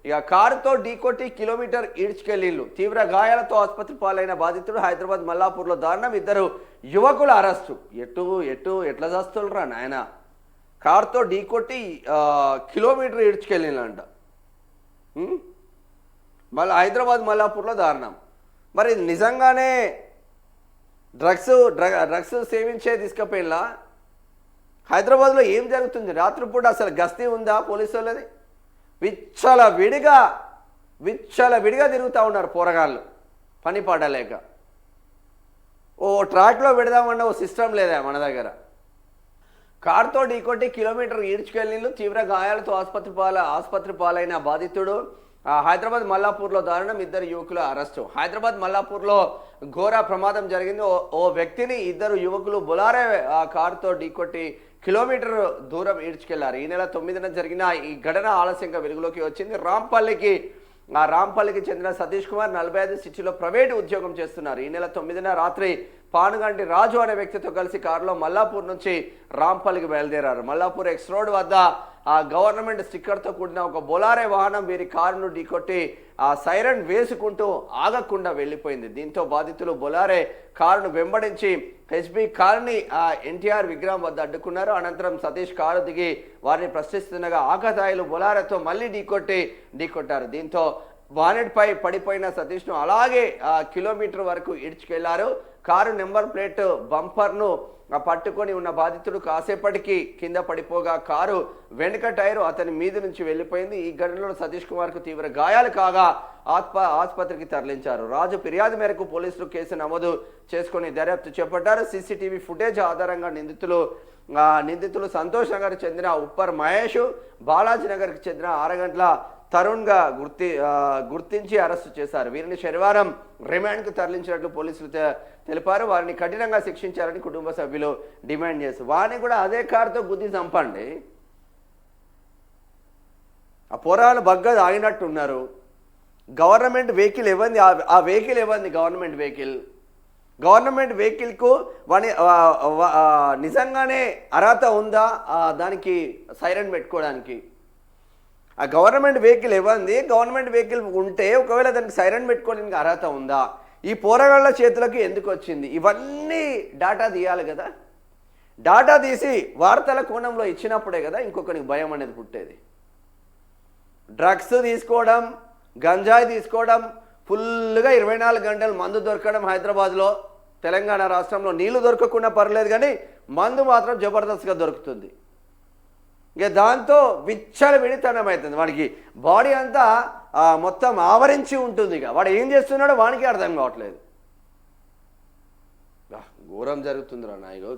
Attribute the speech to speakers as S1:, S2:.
S1: ఇక కారుతో ఢీకొట్టి కిలోమీటర్ ఈడ్చుకెళ్లిళ్ళు. తీవ్ర గాయాలతో ఆసుపత్రి పాలైన బాధితుడు. హైదరాబాద్ మల్లాపూర్లో దారుణం. ఇద్దరు యువకుల అరెస్టు. ఎట్లా చేస్తుర్రా నాయన? కారుతో ఢీకొట్టి కిలోమీటర్ ఈడ్చుకెళ్ళిళ్ళంట. మళ్ళీ హైదరాబాద్ మల్లాపూర్లో దారుణం. మరి నిజంగానే డ్రగ్స్ సేవించే తీసుకుపోయినా? హైదరాబాద్లో ఏం జరుగుతుంది? రాత్రిపూట అసలు గస్తీ ఉందా పోలీసు వాళ్ళది? విచ్చలవిడిగా తిరుగుతూ ఉన్నారు పోరగాళ్ళు పని పడలేక. ఓ ట్రాక్లో పెడదామన్న ఓ సిస్టమ్ లేదా మన దగ్గర. కారుతో ఢీకొట్టి కిలోమీటర్ ఈడ్చుకెళ్ళిళ్ళు. తీవ్ర గాయాలతో ఆసుపత్రి పాలైన బాధితుడు. హైదరాబాద్ మల్లాపూర్లో దారుణం. ఇద్దరు యువకుల అరెస్టు. హైదరాబాద్ మల్లాపూర్లో ఘోర ప్రమాదం జరిగింది. ఓ వ్యక్తిని ఇద్దరు యువకులు బొలారే కారుతో ఢీకొట్టి కిలోమీటర్ దూరం ఈడ్చుకెళ్లారు. ఈ నెల 9న జరిగిన ఈ ఘటన ఆలస్యంగా వెలుగులోకి వచ్చింది. రాంపల్లికి చెందిన సతీష్ కుమార్ 45 సిటీలో ప్రైవేటు ఉద్యోగం చేస్తున్నారు. ఈ నెల 9న రాత్రి పానుగంటి రాజు అనే వ్యక్తితో కలిసి కారులో మల్లాపూర్ నుంచి రాంపల్లికి బయలుదేరారు. మల్లాపూర్ ఎక్స్ రోడ్ వద్ద గవర్నమెంట్ స్టిక్కర్తో కూడిన ఒక బొలారే వాహనం వీరి కారును ఢీకొట్టి సైరన్ వేసుకుంటూ ఆగకుండా వెళ్ళిపోయింది. దీంతో బాధితులు బొలారే కారును వెంబడించి హెచ్బి కాలనీ ఎన్టీఆర్ విగ్రహం వద్ద అడ్డుకున్నారు. అనంతరం సతీష్ కారు దిగి వారిని ప్రశ్నిస్తుండగా ఆకతాయిలు బొలారేతో మళ్ళీ ఢీకొట్టారు. దీంతో బానెట్ పై పడిపోయిన సతీష్ను అలాగే కిలోమీటర్ వరకు ఈడ్చుకెళ్లారు. కారు నెంబర్ ప్లేట్ బంపర్ను పట్టుకొని ఉన్న బాధితుడు కాసేపటికి కింద పడిపోగా కారు వెనుక టైరు అతని మీద నుంచి వెళ్ళిపోయింది. ఈ ఘటనలో సతీష్ కుమార్కు తీవ్ర గాయాలు కాగా ఆసుపత్రికి తరలించారు. రాజు ఫిర్యాదు మేరకు పోలీసులు కేసు నమోదు చేసుకుని దర్యాప్తు చేపట్టారు. సీసీటీవీ ఫుటేజ్ ఆధారంగా నిందితులు సంతోష్ నగర్కి చెందిన ఉప్పర్ మహేష్, బాలాజీ నగర్కి చెందిన ఆరగంట్ల తరుణ్గా గుర్తించి అరెస్టు చేశారు. వీరిని శనివారం రిమాండ్కు తరలించినట్లు పోలీసులు తెలిపారు. వారిని కఠినంగా శిక్షించాలని కుటుంబ సభ్యులు డిమాండ్ చేశారు. వారిని కూడా అదే కారుతో గుద్ది చంపండి. ఆ పోరాలు బగ్గా ఆగినట్టున్నారు. గవర్నమెంట్ వెహికల్ ఇవ్వండి. ఆ వెహికల్ ఇవ్వండి. గవర్నమెంట్ వెహికల్కు నిజంగానే అర్హత ఉందా దానికి సైరన్ పెట్టుకోవడానికి? ఆ గవర్నమెంట్ వెహికల్ ఇవ్వండి. గవర్నమెంట్ వెహికల్ ఉంటే ఒకవేళ దానికి సైరన్ పెట్టుకోవడానికి అర్హత ఉందా? ఈ పోరగాళ్ళ చేతులకు ఎందుకు వచ్చింది? ఇవన్నీ డాటా తీయాలి కదా. డాటా తీసి వార్తల కోణంలో ఇచ్చినప్పుడే కదా ఇంకొకరికి భయం అనేది పుట్టేది. డ్రగ్స్ తీసుకోవడం, గంజాయి తీసుకోవడం, ఫుల్గా 24 గంటలు మందు దొరకడం. హైదరాబాద్లో, తెలంగాణ రాష్ట్రంలో నీళ్లు దొరకకుండా పర్లేదు కానీ మందు మాత్రం జబర్దస్త్గా దొరుకుతుంది. ఇక దాంతో విచ్చలవిడితనం అవుతుంది. వాడికి బాడీ అంతా మొత్తం ఆవరించి ఉంటుంది. ఇక వాడు ఏం చేస్తున్నాడో వానికి అర్థం కావట్లేదు. ఘోరం జరుగుతుందిరా నాయన.